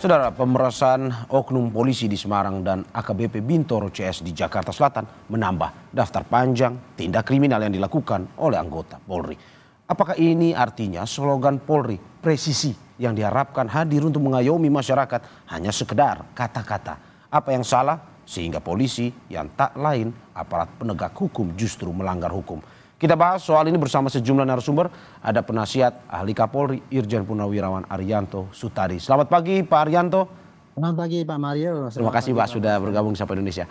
Saudara, pemerasan oknum polisi di Semarang dan AKBP Bintoro CS di Jakarta Selatan menambah daftar panjang tindak kriminal yang dilakukan oleh anggota Polri. Apakah ini artinya slogan Polri presisi yang diharapkan hadir untuk mengayomi masyarakat hanya sekedar kata-kata? Apa yang salah sehingga polisi yang tak lain aparat penegak hukum justru melanggar hukum? Kita bahas soal ini bersama sejumlah narasumber. Ada penasihat ahli Kapolri Irjen Purnawirawan Arianto Sutadi. Selamat pagi Pak Arianto. Selamat pagi Pak Mario. Terima kasih Pak sudah bergabung di Sapa Indonesia.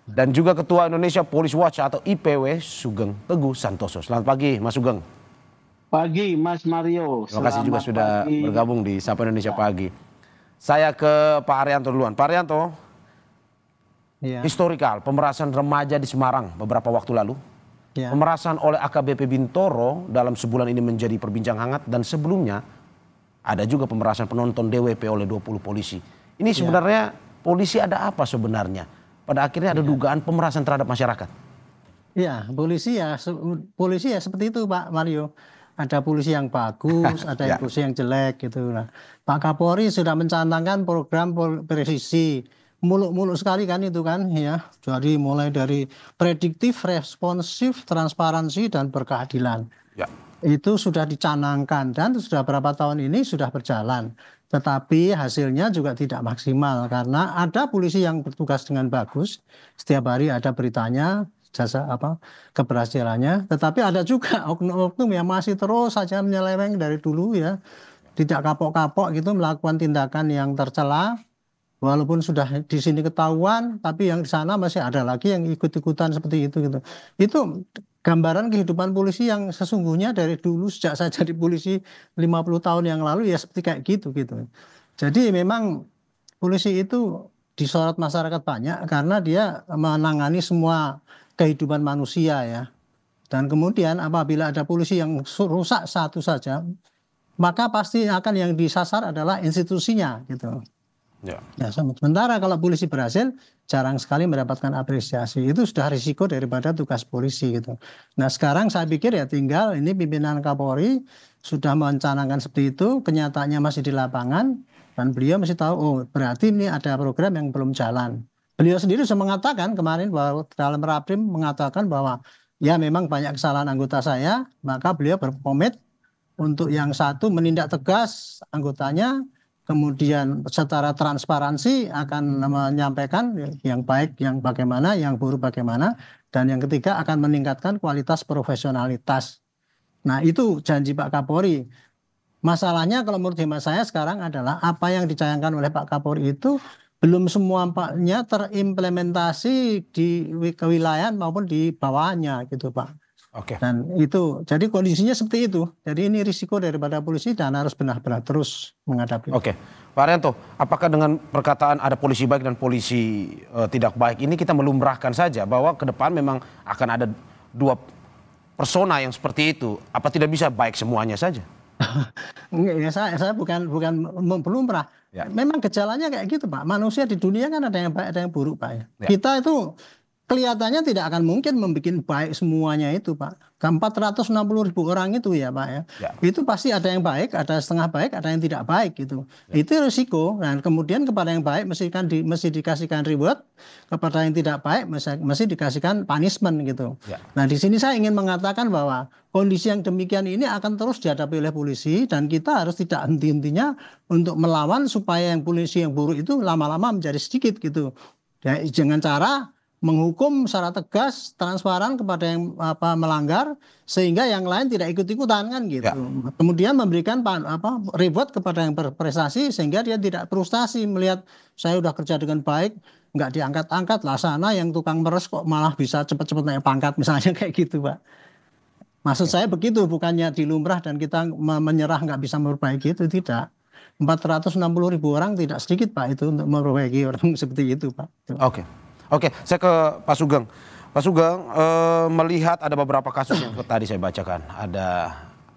Dan juga Ketua Indonesia Police Watch atau IPW Sugeng Teguh Santoso. Selamat pagi Mas Sugeng. Pagi Mas Mario. Terima kasih juga sudah bergabung di Sapa Indonesia pagi. Saya ke Pak Arianto duluan. Pak Arianto, historikal pemerasan remaja di Semarang beberapa waktu lalu. Pemerasan oleh AKBP Bintoro dalam sebulan ini menjadi perbincangan hangat, dan sebelumnya ada juga pemerasan penonton DWP oleh 20 polisi. Ini sebenarnya polisi ada apa sebenarnya? Pada akhirnya ada dugaan pemerasan terhadap masyarakat. Iya, polisi ya seperti itu Pak Mario. Ada polisi yang bagus, ada yang polisi yang jelek gitu. Nah, Pak Kapolri sudah mencanangkan program presisi. Muluk-muluk sekali kan itu kan ya. Jadi mulai dari prediktif, responsif, transparansi dan berkeadilan. Itu sudah dicanangkan dan sudah berapa tahun ini sudah berjalan. Tetapi hasilnya juga tidak maksimal karena ada polisi yang bertugas dengan bagus. Setiap hari ada beritanya, keberhasilannya. Tetapi ada juga oknum-oknum yang masih terus saja menyeleweng dari dulu ya. Tidak kapok-kapok gitu melakukan tindakan yang tercela. Walaupun sudah di sini ketahuan, tapi yang di sana masih ada lagi yang ikut-ikutan seperti itu gitu. Itu gambaran kehidupan polisi yang sesungguhnya dari dulu sejak saya jadi polisi 50 tahun yang lalu ya seperti kayak gitu gitu. Jadi memang polisi itu disorot masyarakat banyak karena dia menangani semua kehidupan manusia ya. Dan kemudian apabila ada polisi yang rusak satu saja, maka pasti akan yang disasar adalah institusinya gitu. Ya, sementara kalau polisi berhasil jarang sekali mendapatkan apresiasi. Itu sudah risiko daripada tugas polisi gitu. Nah sekarang saya pikir ya tinggal ini pimpinan Kapolri sudah mencanangkan seperti itu, kenyataannya masih di lapangan dan beliau masih tahu oh berarti ini ada program yang belum jalan. Beliau sendiri sudah mengatakan kemarin bahwa dalam Raprim mengatakan bahwa ya memang banyak kesalahan anggota saya, maka beliau berkomit untuk yang satu menindak tegas anggotanya. Kemudian secara transparansi akan menyampaikan yang baik yang bagaimana, yang buruk bagaimana. Dan yang ketiga akan meningkatkan kualitas profesionalitas. Nah itu janji Pak Kapolri. Masalahnya kalau menurut hemat saya sekarang adalah apa yang dicayangkan oleh Pak Kapolri itu belum semuanya terimplementasi di kewilayahan maupun di bawahnya gitu Pak. Dan itu jadi kondisinya seperti itu. Jadi ini risiko daripada polisi dan harus benar-benar terus menghadapi. Pak Arianto, apakah dengan perkataan ada polisi baik dan polisi tidak baik ini kita melumrahkan saja bahwa ke depan memang akan ada dua persona yang seperti itu? Apa tidak bisa baik semuanya saja? Enggak ya, saya bukan pelumrah. Memang gejalanya kayak gitu Pak. Manusia di dunia kan ada yang baik ada yang buruk Pak ya. Kita itu kelihatannya tidak akan mungkin membuat baik semuanya itu Pak. 460.000 orang itu ya Pak ya. Itu pasti ada yang baik, ada setengah baik, ada yang tidak baik gitu. Itu risiko. Dan kemudian kepada yang baik mesti dikasihkan reward, kepada yang tidak baik mesti dikasihkan punishment gitu. Nah di sini saya ingin mengatakan bahwa kondisi yang demikian ini akan terus dihadapi oleh polisi dan kita harus tidak henti-hentinya untuk melawan supaya yang polisi yang buruk itu lama-lama menjadi sedikit gitu. Ya, dengan cara menghukum secara tegas, transparan kepada yang melanggar sehingga yang lain tidak ikut-ikutan kan gitu. Kemudian memberikan reward kepada yang berprestasi sehingga dia tidak frustasi melihat saya udah kerja dengan baik, nggak diangkat-angkat lah sana yang tukang meres kok malah bisa cepat-cepat naik pangkat misalnya kayak gitu Pak. Maksud saya begitu, bukannya dilumrah dan kita menyerah nggak bisa memperbaiki itu tidak. 460.000 orang tidak sedikit Pak itu untuk memperbaiki orang seperti itu Pak. Oke, saya ke Pak Sugeng. Pak Sugeng, melihat ada beberapa kasus yang tadi saya bacakan. Ada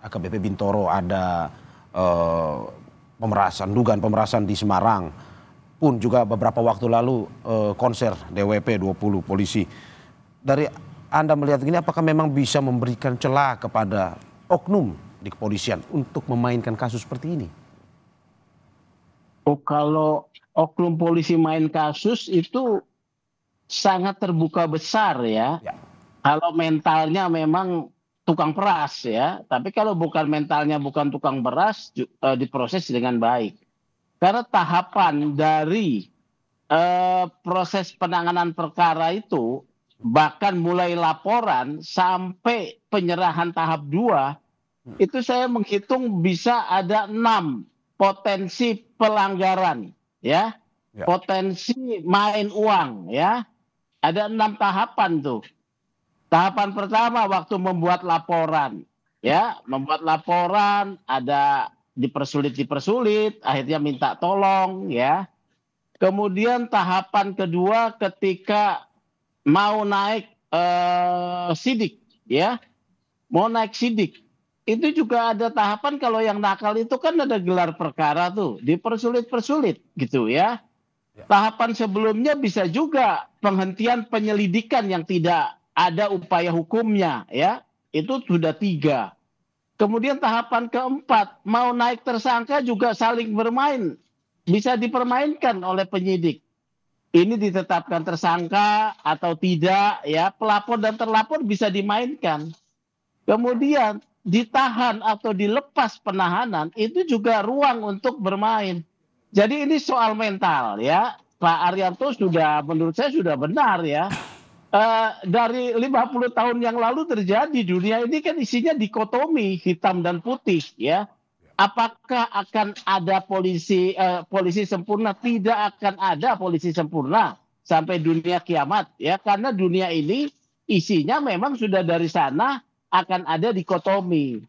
AKBP Bintoro, ada dugaan pemerasan di Semarang. Pun juga beberapa waktu lalu konser DWP 20 polisi. Dari Anda melihat ini apakah memang bisa memberikan celah kepada oknum di kepolisian untuk memainkan kasus seperti ini? Oh, kalau oknum polisi main kasus itu sangat terbuka besar ya. Ya. Kalau mentalnya memang tukang peras ya, tapi kalau bukan mentalnya bukan tukang peras, diproses dengan baik. Karena tahapan dari proses penanganan perkara itu, bahkan mulai laporan sampai penyerahan tahap 2, itu saya menghitung bisa ada 6 potensi pelanggaran, ya, Ya. potensi main uang, ya, ada 6 tahapan tuh. Tahapan pertama waktu membuat laporan, ya, membuat laporan ada dipersulit, akhirnya minta tolong, ya. Kemudian tahapan kedua ketika mau naik sidik, ya, mau naik sidik. Itu juga ada tahapan kalau yang nakal itu kan ada gelar perkara tuh, dipersulit-persulit gitu ya. Ya. Tahapan sebelumnya bisa juga penghentian penyelidikan yang tidak ada upaya hukumnya ya. Itu sudah 3. Kemudian tahapan keempat, mau naik tersangka juga saling bermain. Bisa dipermainkan oleh penyidik. Ini ditetapkan tersangka atau tidak ya, pelapor dan terlapor bisa dimainkan. Kemudian ditahan atau dilepas penahanan itu juga ruang untuk bermain. Jadi ini soal mental ya. Pak Arianto sudah menurut saya sudah benar ya. Dari 50 tahun yang lalu terjadi dunia ini kan isinya dikotomi hitam dan putih ya. Apakah akan ada polisi sempurna? Tidak akan ada polisi sempurna sampai dunia kiamat ya, karena dunia ini isinya memang sudah dari sana akan ada dikotomi.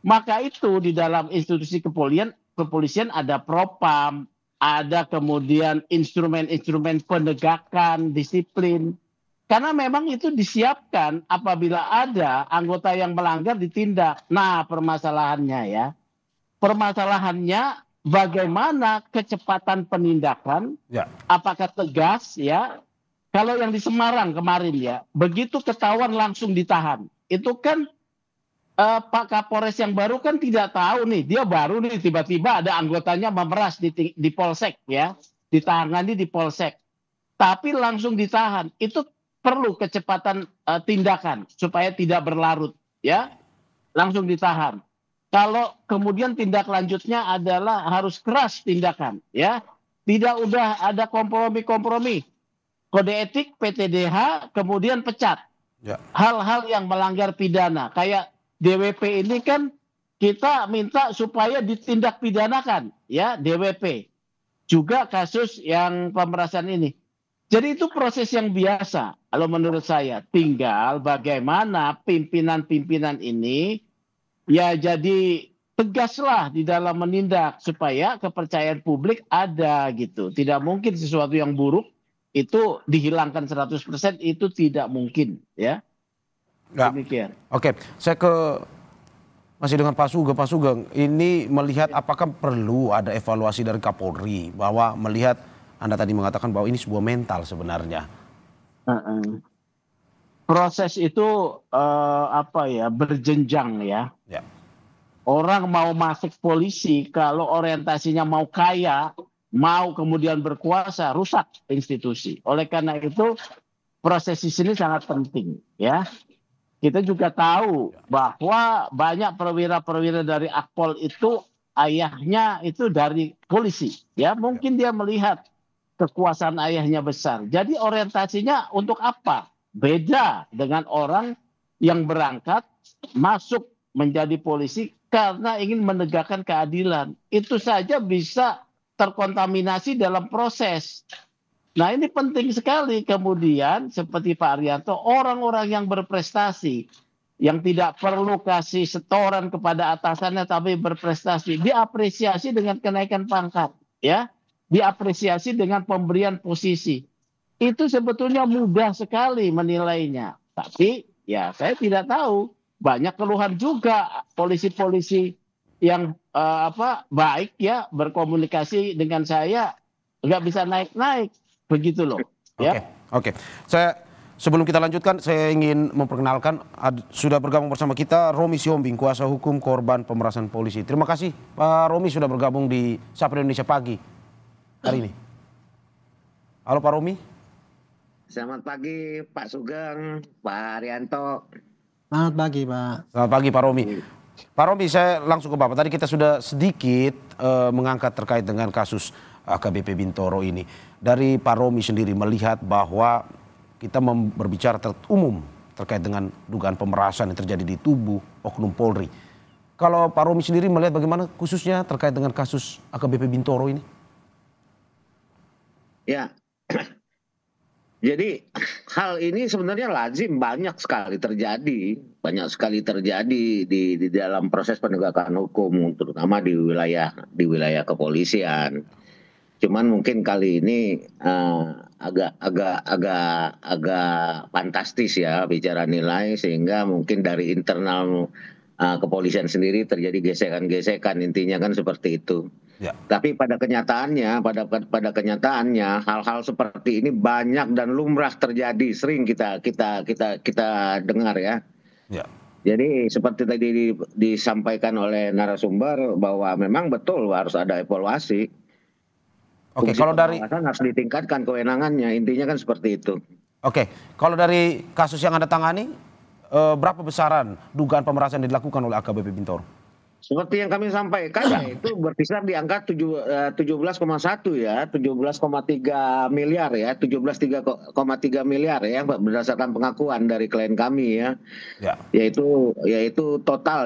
Maka itu di dalam institusi kepolisian ada propam, ada kemudian instrumen-instrumen penegakan disiplin. Karena memang itu disiapkan apabila ada anggota yang melanggar ditindak. Nah, permasalahannya bagaimana kecepatan penindakan, Ya. apakah tegas ya. Kalau yang di Semarang kemarin ya, begitu ketahuan langsung ditahan. Itu kan Pak Kapolres yang baru kan tidak tahu nih, dia baru nih tiba-tiba ada anggotanya memeras di Polsek ya, ditangani di Polsek. Tapi langsung ditahan. Itu perlu kecepatan tindakan supaya tidak berlarut ya. Langsung ditahan. Kalau kemudian tindak lanjutnya adalah harus keras tindakan ya. Tidak udah ada kompromi-kompromi. Kode etik PTDH kemudian pecat. Ya. Hal-hal yang melanggar pidana kayak DWP ini kan kita minta supaya ditindak pidanakan ya, DWP. Juga kasus yang pemerasan ini. Jadi itu proses yang biasa. Kalau menurut saya tinggal bagaimana pimpinan-pimpinan ini ya jadi tegaslah di dalam menindak supaya kepercayaan publik ada gitu. Tidak mungkin sesuatu yang buruk itu dihilangkan 100%, itu tidak mungkin ya. Ya. Demikian. Oke, saya masih dengan Pak Sugeng. Pak Sugeng, ini melihat apakah perlu ada evaluasi dari Kapolri bahwa melihat Anda tadi mengatakan bahwa ini sebuah mental sebenarnya. Proses itu berjenjang ya. Ya. Orang mau masuk polisi kalau orientasinya mau kaya, mau kemudian berkuasa, rusak institusi. Oleh karena itu proses di sini sangat penting ya. Kita juga tahu bahwa banyak perwira-perwira dari Akpol itu ayahnya itu dari polisi ya. Mungkin dia melihat kekuasaan ayahnya besar. Jadi orientasinya untuk apa? Beda dengan orang yang berangkat masuk menjadi polisi karena ingin menegakkan keadilan. Itu saja bisa terkontaminasi dalam proses. Nah, ini penting sekali kemudian seperti Pak Arianto, orang-orang yang berprestasi, yang tidak perlu kasih setoran kepada atasannya tapi berprestasi, diapresiasi dengan kenaikan pangkat, ya, diapresiasi dengan pemberian posisi. Itu sebetulnya mudah sekali menilainya. Tapi ya saya tidak tahu, banyak keluhan juga polisi-polisi yang baik ya berkomunikasi dengan saya nggak bisa naik-naik. Begitu loh. Ya. Oke. Sebelum kita lanjutkan, saya ingin memperkenalkan sudah bergabung bersama kita Romi Siombing, kuasa hukum korban pemerasan polisi. Terima kasih Pak Romi sudah bergabung di Sapa Indonesia Pagi. hari ini? Halo Pak Romi. Selamat pagi Pak Sugeng, Pak Haryanto. Selamat pagi, Pak. Selamat pagi Pak Romi. Pak Romi, saya langsung ke Bapak. Tadi kita sudah sedikit mengangkat terkait dengan kasus AKBP Bintoro ini. Dari Pak Romi sendiri melihat bahwa kita berbicara umum terkait dengan dugaan pemerasan yang terjadi di tubuh Oknum Polri. Kalau Pak Romi sendiri melihat bagaimana khususnya terkait dengan kasus AKBP Bintoro ini? Ya, jadi hal ini sebenarnya lazim banyak sekali terjadi di dalam proses penegakan hukum, terutama di wilayah kepolisian. Cuman mungkin kali ini agak fantastis ya bicara nilai, sehingga mungkin dari internal kepolisian sendiri terjadi gesekan-gesekan, intinya kan seperti itu. Ya. Tapi pada kenyataannya hal-hal seperti ini banyak dan lumrah terjadi, sering kita dengar ya. Ya. Jadi seperti tadi disampaikan oleh narasumber bahwa memang betul harus ada evaluasi. Oke, kalau dari harus ditingkatkan kewenangannya, intinya kan seperti itu. Oke, kalau dari kasus yang Anda tangani, berapa besaran dugaan pemerasan yang dilakukan oleh AKBP Bintoro? Seperti yang kami sampaikan ya, itu berkisar di angka 17,1 ya, 17,3 miliar ya, 17,3 miliar ya berdasarkan pengakuan dari klien kami ya. Yaitu total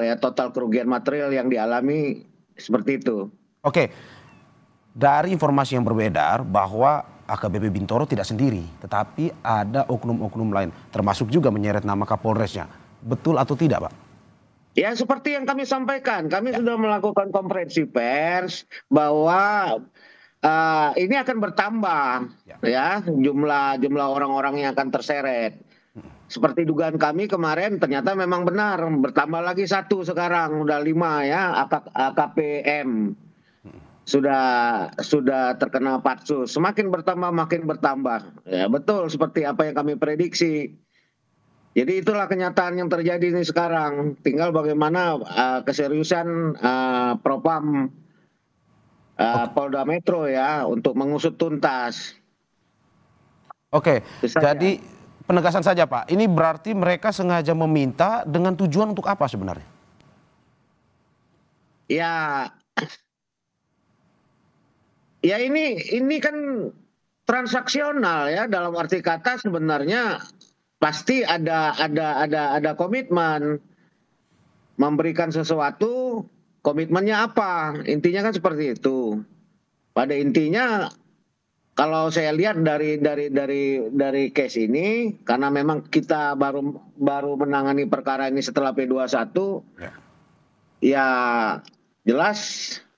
kerugian material yang dialami seperti itu. Oke. Dari informasi yang beredar bahwa AKBP Bintoro tidak sendiri, tetapi ada oknum-oknum lain, termasuk juga menyeret nama Kapolresnya. Betul atau tidak, Pak? Ya, seperti yang kami sampaikan, kami sudah melakukan konferensi pers bahwa ini akan bertambah ya jumlah orang-orang yang akan terseret. Seperti dugaan kami kemarin, ternyata memang benar, bertambah lagi satu sekarang, udah 5 ya, AKPM. Sudah terkena patsus, semakin bertambah makin bertambah. Ya, betul seperti apa yang kami prediksi. Jadi itulah kenyataan yang terjadi ini sekarang. Tinggal bagaimana keseriusan Propam Polda Metro ya untuk mengusut tuntas. Oke, jadi penegasan saja Pak. Ini berarti mereka sengaja meminta dengan tujuan untuk apa sebenarnya? Ya ini kan transaksional ya, dalam arti kata sebenarnya pasti ada komitmen memberikan sesuatu, komitmennya apa? Intinya kan seperti itu. Pada intinya kalau saya lihat dari case ini, karena memang kita baru menangani perkara ini setelah P21, ya jelas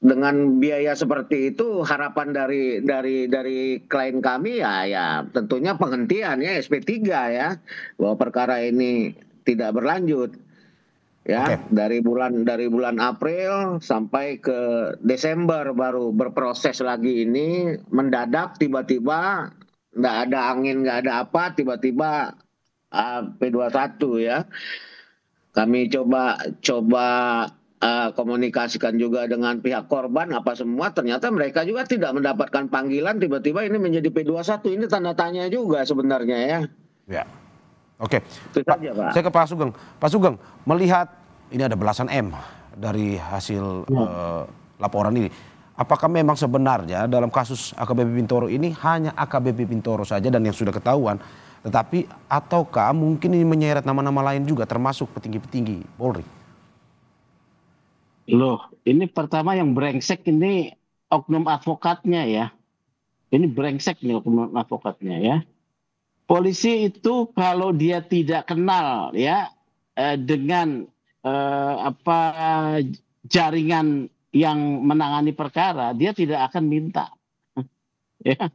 dengan biaya seperti itu harapan dari klien kami ya tentunya penghentian ya SP3 ya, bahwa perkara ini tidak berlanjut ya. Dari bulan April sampai ke Desember baru berproses lagi, ini mendadak tiba-tiba nggak ada angin nggak ada apa, tiba-tiba P21 ya. Kami coba komunikasikan juga dengan pihak korban apa semua, ternyata mereka juga tidak mendapatkan panggilan, tiba-tiba ini menjadi P21. Ini tanda tanya juga sebenarnya ya. Ya. Oke. Itu saja, Pak. Saya ke Pak Sugeng. Pak Sugeng, melihat ini ada belasan M dari hasil laporan ini. Apakah memang sebenarnya dalam kasus AKBP Bintoro ini hanya AKBP Bintoro saja dan yang sudah ketahuan, tetapi ataukah mungkin ini menyeret nama-nama lain juga termasuk petinggi-petinggi Polri? Loh, ini pertama yang brengsek ini oknum advokatnya ya. Ini brengsek nih oknum advokatnya ya. Polisi itu kalau dia tidak kenal ya dengan jaringan yang menangani perkara, dia tidak akan minta. Ya.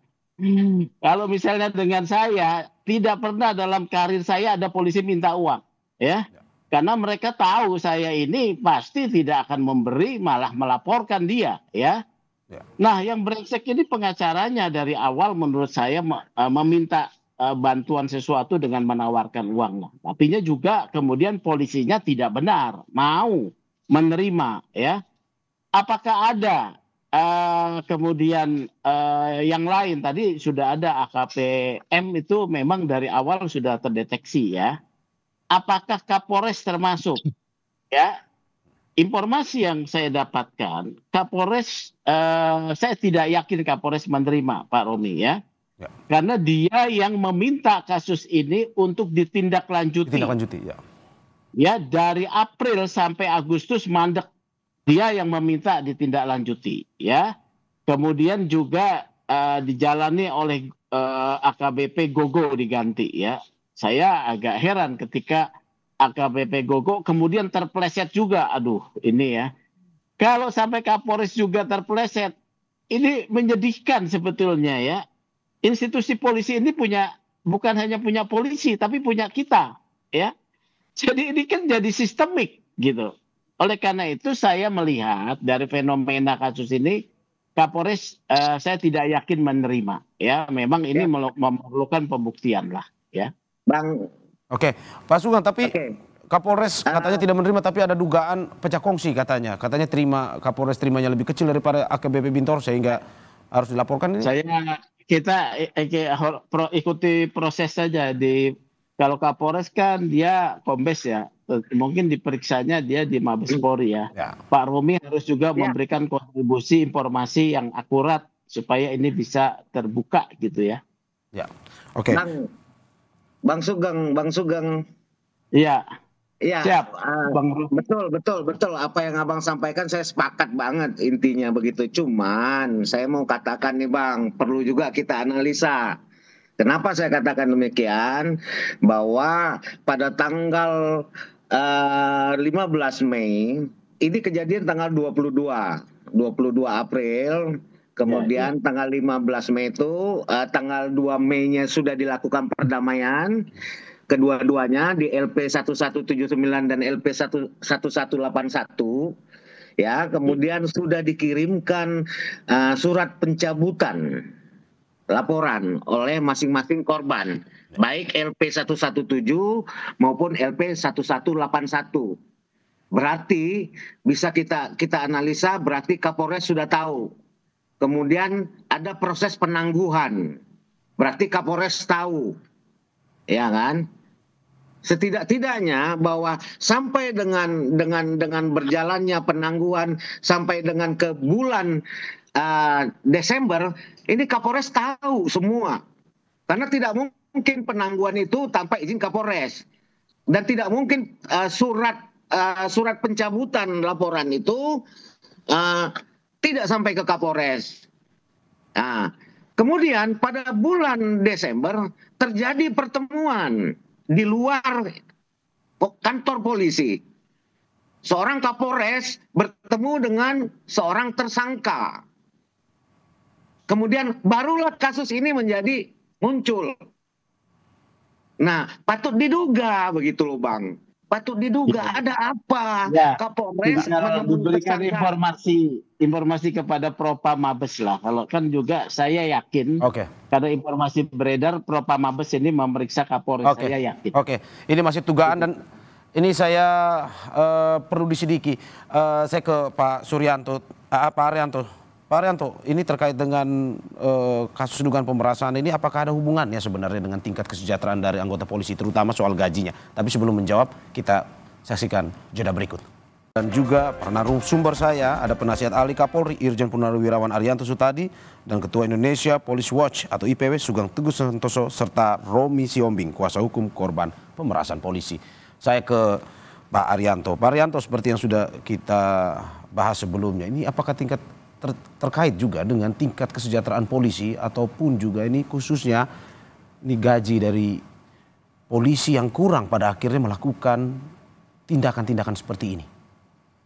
Kalau misalnya dengan saya, tidak pernah dalam karir saya ada polisi minta uang, ya. Karena mereka tahu saya ini pasti tidak akan memberi, malah melaporkan dia, ya. Nah, yang brengsek ini pengacaranya dari awal menurut saya meminta bantuan sesuatu dengan menawarkan uang. Nah, artinya juga kemudian polisinya tidak benar mau menerima, ya. Apakah ada kemudian yang lain tadi sudah ada AKP M itu memang dari awal sudah terdeteksi ya. Apakah Kapolres termasuk? Ya, informasi yang saya dapatkan, Kapolres, saya tidak yakin Kapolres menerima Pak Romi ya, Ya. karena dia yang meminta kasus ini untuk ditindaklanjuti. Ditindaklanjuti, ya. Ya, dari April sampai Agustus mandek, dia yang meminta ditindaklanjuti ya. Kemudian juga dijalani oleh AKBP Gogo diganti ya. Saya agak heran ketika AKBP Gogo kemudian terpleset juga. Aduh, ini ya. Kalau sampai Kapolres juga terpleset, ini menyedihkan sebetulnya ya. Institusi polisi ini bukan hanya punya polisi, tapi punya kita ya. Jadi ini kan jadi sistemik gitu. Oleh karena itu saya melihat dari fenomena kasus ini, Kapolres saya tidak yakin menerima. Ya, memang ini memerlukan pembuktian lah. Ya, Bang. Oke, Pak Sugeng, tapi Oke. Kapolres katanya tidak menerima, tapi ada dugaan pecah kongsi katanya. Katanya Kapolres terimanya lebih kecil daripada AKBP Bintoro sehingga harus dilaporkan ini. Kita ikuti proses saja kalau Kapolres kan dia kombes ya, mungkin diperiksanya dia di Mabes Polri ya. Pak Romi harus juga memberikan kontribusi informasi yang akurat supaya ini bisa terbuka gitu ya. Ya, oke. Bang Sugeng. Iya. Iya, siap. Betul. Apa yang Abang sampaikan saya sepakat banget intinya begitu. Cuman saya mau katakan nih Bang, perlu juga kita analisa. Kenapa saya katakan demikian? Bahwa pada tanggal 15 Mei, ini kejadian tanggal 22 April, kemudian tanggal 15 Mei itu, tanggal 2 Mei-nya sudah dilakukan perdamaian, kedua-duanya di LP 1179 dan LP 1181. Ya, kemudian sudah dikirimkan surat pencabutan laporan oleh masing-masing korban, baik LP 117 maupun LP 1181. Berarti bisa kita analisa, berarti Kapolres sudah tahu. Kemudian ada proses penangguhan, berarti Kapolres tahu, ya kan? Setidak-tidaknya bahwa sampai dengan berjalannya penangguhan sampai dengan ke bulan Desember, ini Kapolres tahu semua. Karena tidak mungkin penangguhan itu tanpa izin Kapolres. Dan tidak mungkin surat pencabutan laporan itu tidak sampai ke Kapolres. Nah, kemudian pada bulan Desember terjadi pertemuan di luar kantor polisi. Seorang Kapolres bertemu dengan seorang tersangka. Kemudian barulah kasus ini menjadi muncul. Nah, patut diduga begitu loh Bang. Patut diduga ada apa? Ya, Kapolres memberikan informasi kepada Propam Mabes lah. Kalau kan juga saya yakin, karena informasi beredar Propam Mabes ini memeriksa Kapolres, saya yakin. Ini masih dugaan dan ini saya perlu disidiki. Saya ke Pak Suryanto, Pak Arianto, ini terkait dengan kasus dugaan pemerasan ini, apakah ada hubungannya sebenarnya dengan tingkat kesejahteraan dari anggota polisi, terutama soal gajinya? Tapi sebelum menjawab, kita saksikan jeda berikut. Dan juga narasumber saya, ada penasihat ahli Kapolri, Irjen Purnawirawan Arianto Sutadi, dan Ketua Indonesia Police Watch atau IPW Sugeng Teguh Santoso, serta Romi Siombing, kuasa hukum korban pemerasan polisi. Saya ke Pak Arianto. Pak Arianto, seperti yang sudah kita bahas sebelumnya, ini apakah tingkat terkait juga dengan tingkat kesejahteraan polisi ataupun juga ini khususnya ini gaji dari polisi yang kurang pada akhirnya melakukan tindakan-tindakan seperti ini?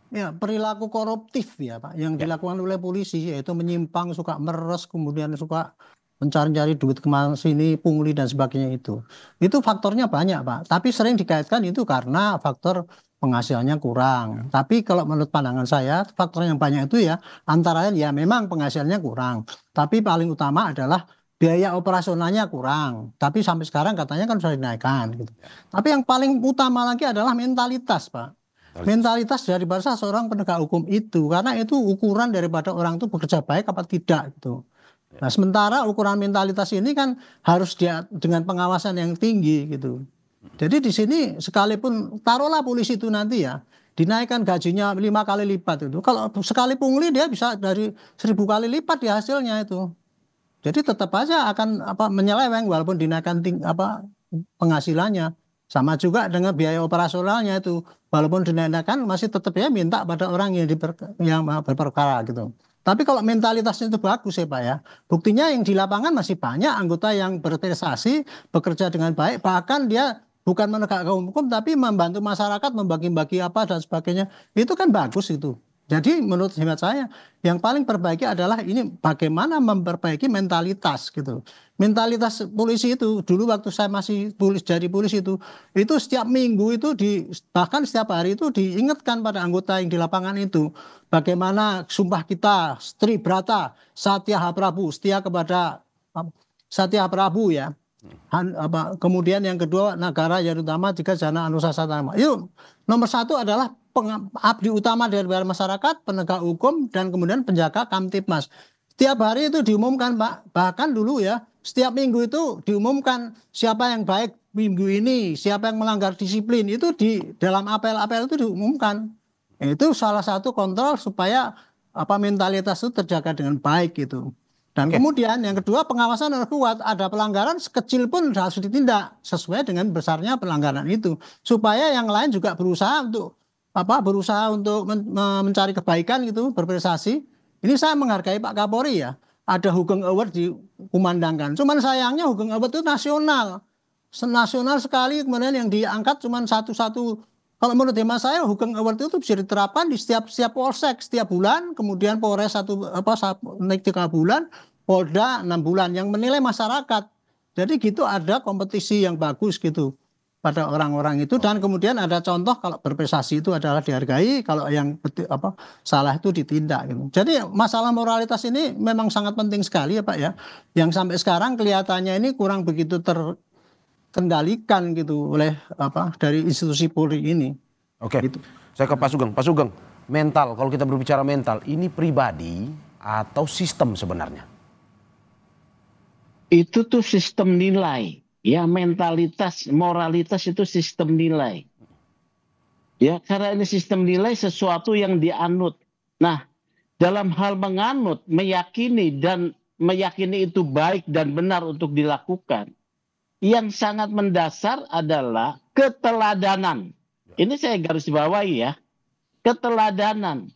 Ya, perilaku koruptif ya Pak yang dilakukan oleh polisi, yaitu menyimpang, suka meres, kemudian suka mencari-cari duit kemana sini, pungli dan sebagainya itu. Itu faktornya banyak Pak, tapi sering dikaitkan itu karena faktor penghasilannya kurang. Tapi kalau menurut pandangan saya, faktor yang banyak itu ya antara lain ya memang penghasilannya kurang. Tapi paling utama adalah biaya operasionalnya kurang. Tapi sampai sekarang katanya kan sudah dinaikkan. Gitu. Tapi yang paling utama lagi adalah mentalitas Pak. Mentalitas daripada seorang penegak hukum itu, karena itu ukuran daripada orang itu bekerja baik apa tidak gitu. Nah, sementara ukuran mentalitas ini kan harus dia dengan pengawasan yang tinggi gitu. Jadi di sini sekalipun taruhlah polisi itu nanti ya dinaikkan gajinya 5 kali lipat itu. Kalau sekali pungli dia bisa dari 1000 kali lipat di hasilnya itu. Jadi tetap aja akan menyeleweng walaupun dinaikkan penghasilannya. Sama juga dengan biaya operasionalnya itu. Walaupun dinaikkan masih tetap ya minta pada orang yang berperkara gitu. Tapi kalau mentalitasnya itu bagus ya Pak ya. Buktinya yang di lapangan masih banyak anggota yang berprestasi, bekerja dengan baik, bahkan dia bukan menegakkan hukum tapi membantu masyarakat membagi-bagi apa dan sebagainya. Itu kan bagus itu. Jadi menurut hemat saya yang paling perbaiki adalah ini bagaimana memperbaiki mentalitas gitu. Mentalitas polisi itu dulu waktu saya masih jadi polisi itu setiap minggu itu bahkan setiap hari itu diingatkan pada anggota yang di lapangan itu bagaimana sumpah kita Sri Brata Satya Prabu setia kepada Satya Prabu ya. Kemudian yang kedua negara yang utama tiga jana anusasana. Itu nomor 1 adalah abdi utama dari masyarakat, penegak hukum, dan kemudian penjaga Kamtipmas. Setiap hari itu diumumkan Pak, bahkan dulu ya, setiap minggu itu diumumkan siapa yang baik minggu ini, siapa yang melanggar disiplin, itu di dalam apel-apel itu diumumkan. Itu salah satu kontrol supaya mentalitas itu terjaga dengan baik gitu. Dan kemudian yang kedua pengawasan harus kuat, ada pelanggaran sekecil pun harus ditindak sesuai dengan besarnya pelanggaran itu, supaya yang lain juga berusaha untuk mencari kebaikan gitu, berprestasi. Ini saya menghargai Pak Kapolri ya. Ada Hugeng Award dikumandangkan. Cuman sayangnya Hugeng Award itu nasional. Nasional sekali kemudian yang diangkat cuman satu-satu. Kalau menurut hemat saya Hugeng Award itu bisa diterapkan di setiap polsek setiap bulan, kemudian Polres naik 3 bulan, Polda 6 bulan yang menilai masyarakat. Jadi gitu ada kompetisi yang bagus gitu pada orang-orang itu dan kemudian ada contoh kalau berprestasi itu adalah dihargai, kalau yang salah itu ditindak gitu. Jadi masalah moralitas ini memang sangat penting sekali ya Pak ya. Yang sampai sekarang kelihatannya ini kurang begitu terkendalikan gitu oleh dari institusi Polri ini. Oke. Gitu. Saya ke Pak Sugeng. Pak Sugeng, mental kalau kita berbicara mental ini pribadi atau sistem sebenarnya? Itu tuh sistem nilai. Ya mentalitas, moralitas itu sistem nilai. Ya karena ini sistem nilai sesuatu yang dianut. Nah dalam hal menganut, meyakini itu baik dan benar untuk dilakukan. Yang sangat mendasar adalah keteladanan. Ini saya garis bawahi ya. Keteladanan.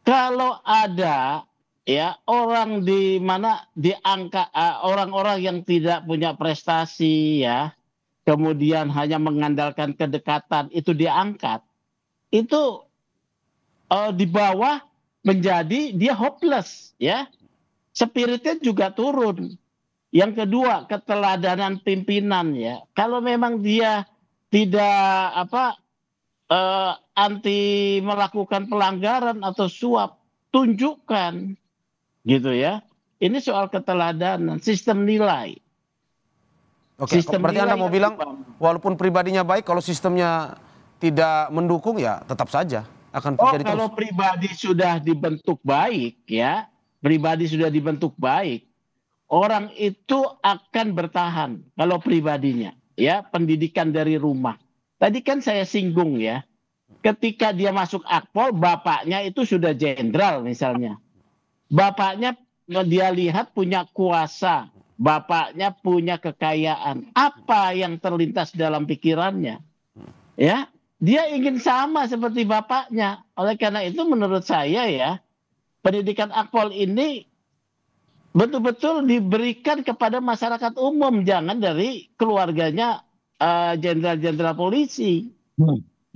Kalau ada ya orang di mana diangkat orang-orang yang tidak punya prestasi ya, kemudian hanya mengandalkan kedekatan itu diangkat, itu di bawah menjadi dia hopeless ya, spiritnya juga turun. Yang kedua keteladanan pimpinan ya, kalau memang dia tidak anti melakukan pelanggaran atau suap, tunjukkan. Gitu ya. Ini soal keteladanan, sistem nilai. Oke, berarti Anda mau bilang walaupun pribadinya baik, kalau sistemnya tidak mendukung ya tetap saja akan terjadi terus. Kalau pribadi sudah dibentuk baik ya, orang itu akan bertahan kalau pribadinya ya, pendidikan dari rumah. Tadi kan saya singgung ya, ketika dia masuk Akpol, bapaknya itu sudah jenderal misalnya. Bapaknya dia lihat punya kuasa, bapaknya punya kekayaan. Apa yang terlintas dalam pikirannya? Ya, dia ingin sama seperti bapaknya. Oleh karena itu menurut saya ya, pendidikan Akpol ini betul-betul diberikan kepada masyarakat umum, jangan dari keluarganya jenderal-jenderal polisi.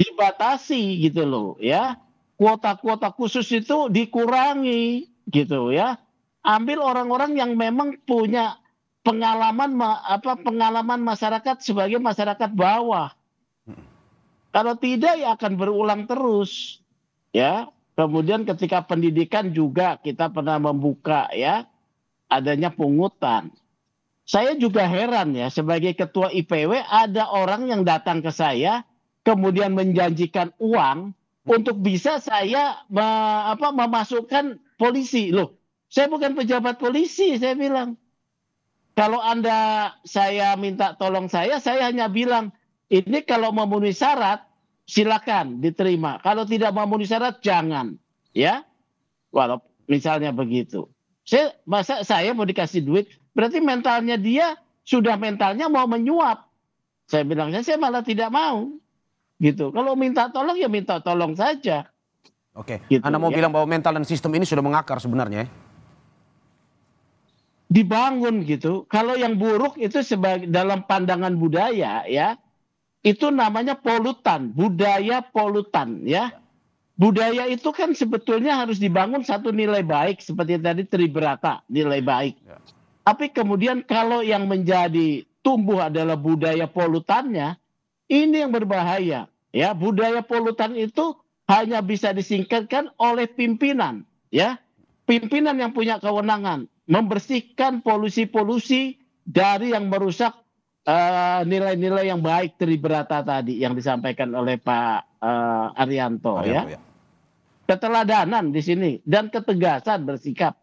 Dibatasi gitu loh ya. Kuota-kuota khusus itu dikurangi gitu ya, ambil orang-orang yang memang punya pengalaman masyarakat sebagai masyarakat bawah. Kalau tidak ya akan berulang terus ya. Kemudian ketika pendidikan juga kita pernah membuka ya adanya pungutan. Saya juga heran ya, sebagai ketua IPW ada orang yang datang ke saya kemudian menjanjikan uang untuk bisa saya memasukkan polisi. Loh, saya bukan pejabat polisi, saya bilang. Kalau saya minta tolong saya hanya bilang, ini kalau memenuhi syarat, silakan diterima. Kalau tidak memenuhi syarat, jangan. Ya, walau misalnya begitu. Masa saya mau dikasih duit, berarti mentalnya dia sudah mentalnya mau menyuap. Saya bilangnya saya malah tidak mau. Gitu. Kalau minta tolong ya minta tolong saja. Oke, Gitu, Anda mau ya. bilang bahwa mental dan sistem ini sudah mengakar sebenarnya ya? Dibangun gitu. Kalau yang buruk itu sebagai dalam pandangan budaya ya, itu namanya polutan, budaya polutan ya. Budaya itu kan sebetulnya harus dibangun satu nilai baik seperti tadi Tribrata, nilai baik. Ya. Tapi kemudian kalau yang menjadi tumbuh adalah budaya polutannya, ini yang berbahaya ya. Budaya polutan itu hanya bisa disingkatkan oleh pimpinan ya. Pimpinan yang punya kewenangan membersihkan polusi-polusi dari yang merusak nilai-nilai yang baik Tribrata tadi yang disampaikan oleh Pak Arianto ya. Ya. Keteladanan di sini dan ketegasan bersikap.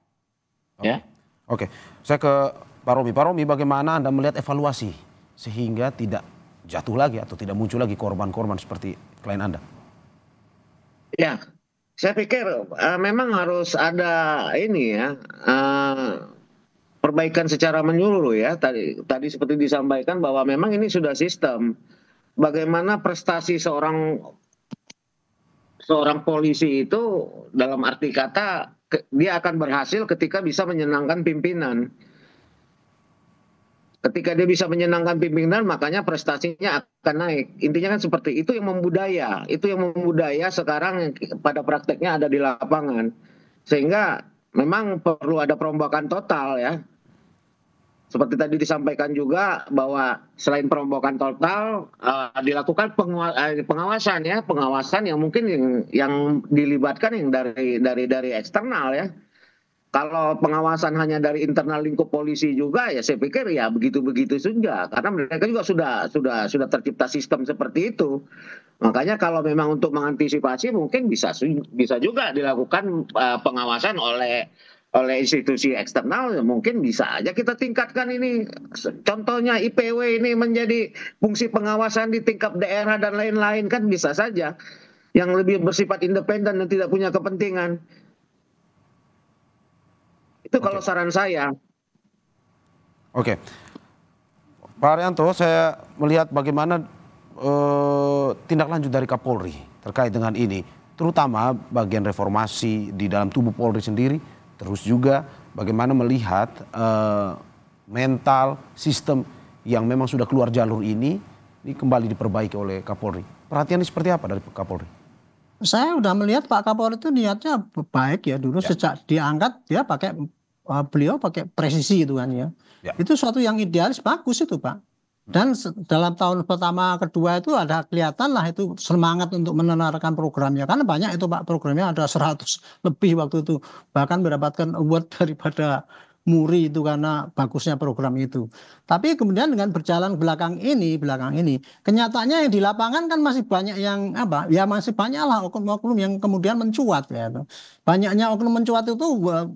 Ya. Oke, saya ke Pak Romi. Pak Romi, bagaimana Anda melihat evaluasi sehingga tidak jatuh lagi atau tidak muncul lagi korban-korban seperti klien Anda? Ya, saya pikir memang harus ada ini ya, perbaikan secara menyeluruh ya. Tadi seperti disampaikan bahwa memang ini sudah sistem. Bagaimana prestasi seorang polisi itu dalam arti kata dia akan berhasil ketika bisa menyenangkan pimpinan. Ketika dia bisa menyenangkan pimpinan, makanya prestasinya akan naik. Intinya kan seperti itu yang membudaya. Itu yang membudaya sekarang pada prakteknya ada di lapangan. Sehingga memang perlu ada perombakan total ya. Seperti tadi disampaikan juga bahwa selain perombakan total dilakukan pengawasan ya, pengawasan yang mungkin yang dilibatkan yang dari eksternal ya. Kalau pengawasan hanya dari internal lingkup polisi juga ya saya pikir ya begitu-begitu saja karena mereka juga sudah tercipta sistem seperti itu. Makanya kalau memang untuk mengantisipasi mungkin bisa juga dilakukan pengawasan oleh institusi eksternal, mungkin bisa aja kita tingkatkan ini. Contohnya IPW ini menjadi fungsi pengawasan di tingkat daerah dan lain-lain kan bisa saja yang lebih bersifat independen dan tidak punya kepentingan. Itu kalau saran saya. Oke, Pak Arianto, saya melihat bagaimana tindak lanjut dari Kapolri terkait dengan ini, terutama bagian reformasi di dalam tubuh Polri sendiri, terus juga bagaimana melihat mental sistem yang memang sudah keluar jalur ini kembali diperbaiki oleh Kapolri. Perhatiannya seperti apa dari Kapolri? Saya udah melihat Pak Kapolri itu niatnya baik ya dulu sejak diangkat dia beliau pakai presisi itu kan ya. Itu suatu yang idealis bagus itu Pak. Dan dalam tahun pertama kedua itu ada kelihatan lah itu semangat untuk menenarkan programnya. Karena banyak itu Pak programnya ada 100 lebih waktu itu. Bahkan mendapatkan award daripada Muri itu karena bagusnya program itu. Tapi kemudian dengan berjalan belakang ini, kenyataannya yang di lapangan kan masih banyak yang ya masih banyak lah oknum-oknum yang kemudian mencuat ya. Banyaknya oknum mencuat itu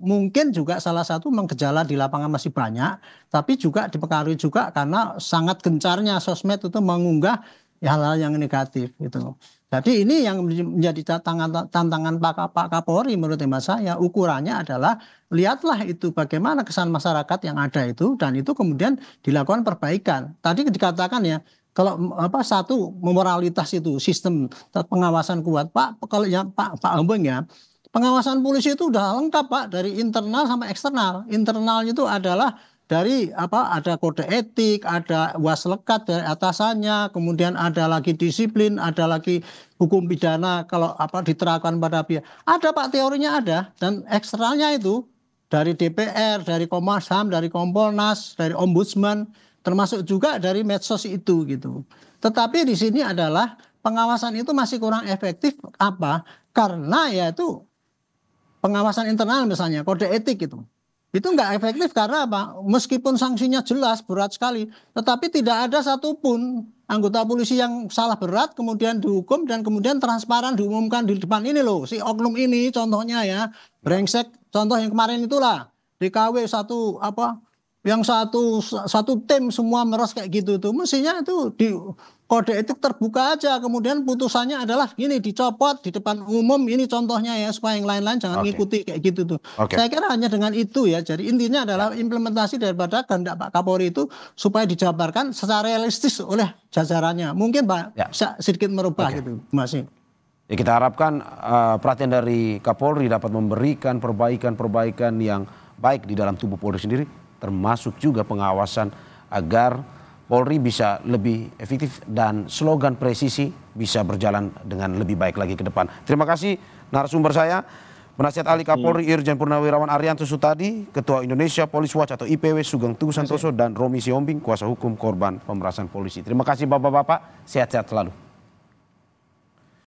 mungkin juga salah satu gejala di lapangan masih banyak, tapi juga dipengaruhi juga karena sangat gencarnya sosmed itu mengunggah hal-hal yang negatif gitu. Jadi ini yang menjadi tantangan Pak Kapolri menurut hemat saya. Ukurannya adalah lihatlah itu bagaimana kesan masyarakat yang ada itu dan itu kemudian dilakukan perbaikan. Tadi dikatakan ya kalau satu moralitas itu sistem pengawasan kuat Pak. Kalau ya Pak Ambeng ya pengawasan polisi itu udah lengkap Pak dari internal sampai eksternal. Internal itu adalah dari ada kode etik, ada waslekat dari atasannya, kemudian ada lagi disiplin, ada lagi hukum pidana kalau diterapkan pada pihak. Ada Pak teorinya ada dan eksternalnya itu dari DPR, dari Komnas HAM, dari Kompolnas, dari Ombudsman, termasuk juga dari medsos itu gitu. Tetapi di sini adalah pengawasan itu masih kurang efektif karena yaitu pengawasan internal misalnya kode etik itu nggak efektif karena meskipun sanksinya jelas berat sekali, tetapi tidak ada satupun anggota polisi yang salah berat kemudian dihukum dan kemudian transparan diumumkan di depan ini loh, si oknum ini contohnya ya, brengsek, contoh yang kemarin itulah DKW satu apa yang satu tim semua meres kayak gitu tuh, mestinya itu di kode etik terbuka aja, kemudian putusannya adalah gini, dicopot di depan umum, ini contohnya ya, supaya yang lain-lain jangan ngikuti kayak gitu tuh. Saya kira hanya dengan itu ya, jadi intinya adalah implementasi daripada kehendak Pak Kapolri itu supaya dijabarkan secara realistis oleh jajarannya, mungkin Pak bisa sedikit merubah gitu masih. Ya, kita harapkan perhatian dari Kapolri dapat memberikan perbaikan-perbaikan yang baik di dalam tubuh Polri sendiri, termasuk juga pengawasan agar Polri bisa lebih efektif dan slogan presisi bisa berjalan dengan lebih baik lagi ke depan. Terima kasih narasumber saya, Penasihat Ahli Kapolri Irjen Purnawirawan Arianto Sutadi, Ketua Indonesia Police Watch atau IPW Sugeng Teguh Santoso, dan Romi Siombing, kuasa hukum korban pemerasan polisi. Terima kasih Bapak-bapak, sehat-sehat selalu.